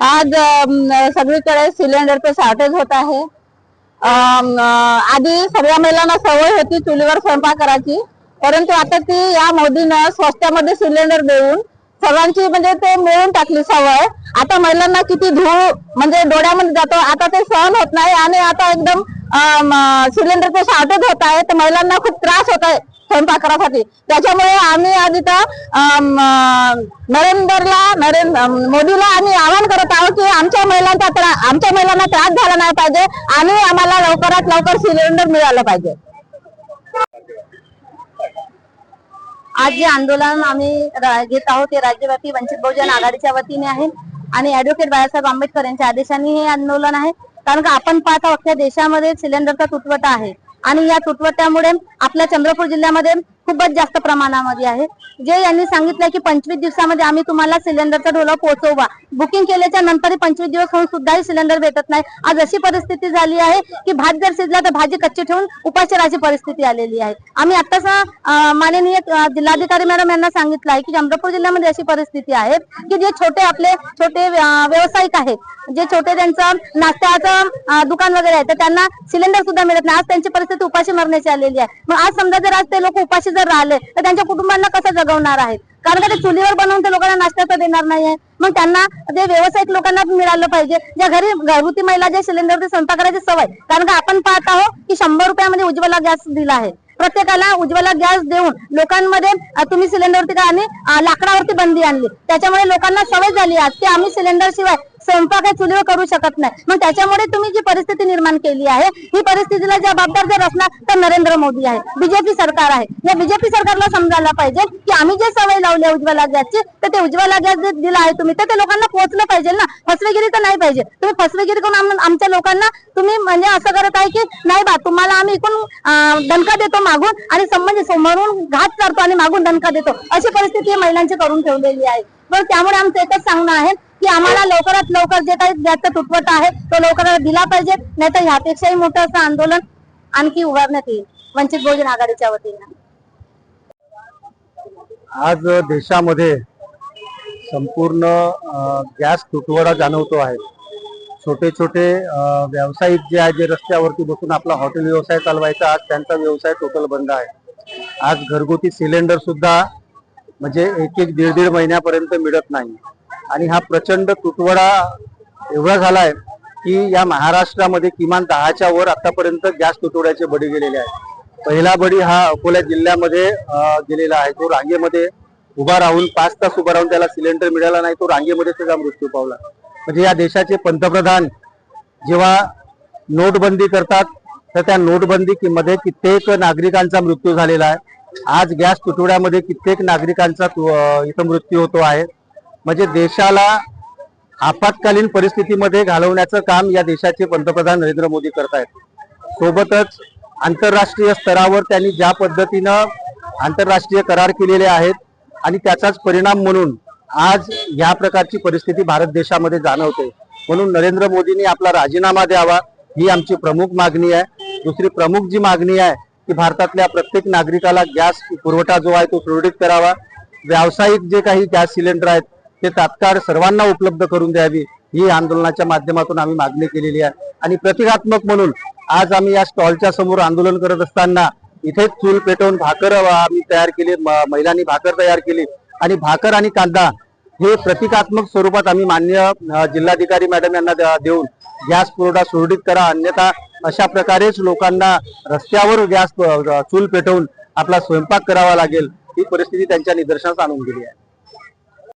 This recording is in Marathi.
आज सगळीकडे सिलेंडरचं शॉर्टेज होत आहे। आधी सगळ्या महिलांना सवय होती चुलीवर स्वयंपाक करायची, परंतु आता ती या मोदीनं स्वस्तामध्ये सिलेंडर देऊन सर्वांची म्हणजे ते मिळून टाकली सवय। आता महिलांना किती धूळ म्हणजे डोळ्यामध्ये जातो, आता ते सहन होत नाही आणि आता एकदम सिलेंडरचं शॉर्टेज होत आहे, तर महिलांना खूप त्रास होत आहे स्वयंपाक करायसाठी। त्याच्यामुळे आम्ही आज इथं नरेंद्र मोदीला आम्ही आवाहन करत आहोत की आमच्या महिलांना त्रास झाला नाही पाहिजे आणि आम्हाला लवकरात लवकर सिलेंडर मिळालं पाहिजे। आज जे आंदोलन आम्ही घेत आहोत ते राज्यव्यापी वंचित बहुजन आघाडीच्या वतीने आहे आणि ॲडव्होकेट बाळासाहेब आंबेडकर यांच्या आदेशाने हे आंदोलन आहे। कारण का आपण पाहत आहोत अख्ख्या देशामध्ये सिलेंडरचा तुटवडा आहे आणि या तुटवड्यामुळे आपल्या चंद्रपूर जिल्ह्यामध्ये खूपच जास्त प्रमाणामध्ये आहे। जे यांनी सांगितलं की 25 दिवसामध्ये आम्ही तुम्हाला सिलेंडरचा ढोला पोहोचवू, बुकिंग केल्याच्या नंतर 25 दिवस होऊन सुद्धाही सिलेंडर भेटत नाही। आज अशी परिस्थिती झाली आहे की भात जर शिजला तर भाजी कच्ची ठेवून उपाशी राहायची परिस्थिती आलेली आहे। आम्ही आत्ताच माननीय जिल्हाधिकारी मॅडम यांना सांगितलं आहे की चंद्रपूर जिल्ह्यामध्ये अशी परिस्थिती आहे की जे छोटे व्यावसायिक आहेत, जे छोटे त्यांचं नाश्त्याचं दुकान वगैरे आहे, तर त्यांना सिलेंडर सुद्धा मिळत नाही। आज त्यांची परिस्थिती उपाशी मरण्याची आलेली आहे। मग आज समजा जर आज ते लोक उपाशी जर राहिले तर त्यांच्या कुटुंबांना कसं जगवणार आहेत? कारण का ते चुलीवर बनवून ते लोकांना नाश्त्याचं देणार नाहीये। मग त्यांना जे व्यावसायिक लोकांना मिळालं पाहिजे, ज्या घरगुती महिला जे सिलेंडरची स्वयंपाक करायची सवय, कारण का आपण पाहत आहोत की 100 रुपयामध्ये उज्ज्वला गॅस दिला आहे। प्रत्येकाला उज्ज्वला गॅस देऊन लोकांमध्ये तुम्ही सिलेंडरवरती का आणि लाकडावरती बंदी आणली, त्याच्यामुळे लोकांना सवय झाली आहे की आम्ही सिलेंडर शिवाय स्वयंपाक चुलीवर करू शकत नाही। मग त्याच्यामुळे तुम्ही जी परिस्थिती निर्माण केली आहे, ही परिस्थितीला जबाबदार जर असणार तर नरेंद्र मोदी आहे, बीजेपी सरकार आहे। या बीजेपी सरकारला समजायला पाहिजे की आम्ही जे सवय लावली उज्ज्वला गॅसची, तर ते उज्ज्वला गॅस जे दिला आहे तुम्ही, तर ते लोकांना पोहोचलं पाहिजे ना। फसवेगिरी तर नाही पाहिजे। तुम्ही फसवेगिरी करून आमच्या लोकांना तुम्ही म्हणजे असं करत आहे की नाही बा तुम्हाला आम्ही इकडून दणका देतो मागून आणि संबंधित समोरून घात करतो आणि मागून दणका देतो, अशी परिस्थिती महिलांची करून ठेवलेली आहे। पण त्यामुळे आमचं एकच सांगणं आहे की आम्हाला लवकरात लवकर जे काही गॅसचा तुटवडा आहे तो लवकरात दिला पाहिजे, नाहीतर ह्यापेक्षाही मोठं असं आंदोलन आणखी उभारण्यात येईल वंचित बहुजन आघाडीच्या वतीने। आज देशामध्ये संपूर्ण गॅस तुटवडा जाणवतो आहे। छोटे छोटे व्यावसायिक जे आहे, जे रस्त्यावरती बसून आपला हॉटेल व्यवसाय चालवायचा, आज त्यांचा व्यवसाय टोटल बंद आहे। आज घरगुती सिलेंडर सुद्धा म्हणजे एक दीड महिन्यापर्यंत मिळत नाही आणि हा प्रचंड तुटवडा एवढा झालाय की या महाराष्ट्रामध्ये किमान 10च्या वर आतापर्यंत गॅस तुटवड्याचे बळी गेलेले आहेत। पहिला बळी हा अकोला जिल्ह्यामध्ये गेलेला आहे। तो रांगेमध्ये उभा राहून 5 तास उभा राहून त्याला सिलेंडर मिळाला नाही, तो रांगेमध्ये त्याचा मृत्यू पावला। म्हणजे या देशाचे पंतप्रधान जेव्हा नोटबंदी करतात तर त्या नोटबंदी मध्ये कित्येक नागरिकांचा मृत्यू झालेला आहे। आज गॅस तुटवड्यामध्ये कित्येक नागरिकांचा इथं मृत्यू होतो आहे। म्हणजे देशाला आपत्कालीन परिस्थितीमध्ये घालवण्याचं काम या देशाचे पंतप्रधान नरेंद्र मोदी करतायत। सोबतच आंतरराष्ट्रीय स्तरावर त्यांनी ज्या पद्धतीनं आंतरराष्ट्रीय करार केलेले आहेत आणि त्याचाच परिणाम म्हणून आज या प्रकारची परिस्थिती भारत देशामध्ये जाणवते। म्हणून नरेंद्र मोदींनी आपला राजीनामा द्यावा, ही आमची प्रमुख मागणी आहे। दुसरी प्रमुख जी मागणी आहे की भारतातल्या प्रत्येक नागरिकाला गॅस पुरवठा जो आहे तो सुरळीत करावा। व्यावसायिक जे काही गॅस सिलेंडर आहेत ते तात्काळ सर्वांना उपलब्ध करून द्यावी, ही आंदोलनाच्या माध्यमातून आम्ही मागणी केलेली आहे। आणि प्रतिकात्मक म्हणून आज आम्ही या स्टॉलच्या समोर आंदोलन करत असताना इथेच चूल पेटवून भाकर आम्ही तयार केली, महिलांनी भाकर तयार केली आणि भाकर आणि कांदा हे प्रतिकात्मक स्वरूपात आम्ही माननीय जिल्हाधिकारी मॅडम यांना देऊन गॅस पुरवठा सुरळीत करा, अन्यथा अशा प्रकारेच लोकांना रस्त्यावर गॅस चूल पेटवून आपला स्वयंपाक करावा लागेल, ही परिस्थिती त्यांच्या निदर्शनास आणून दिली आहे।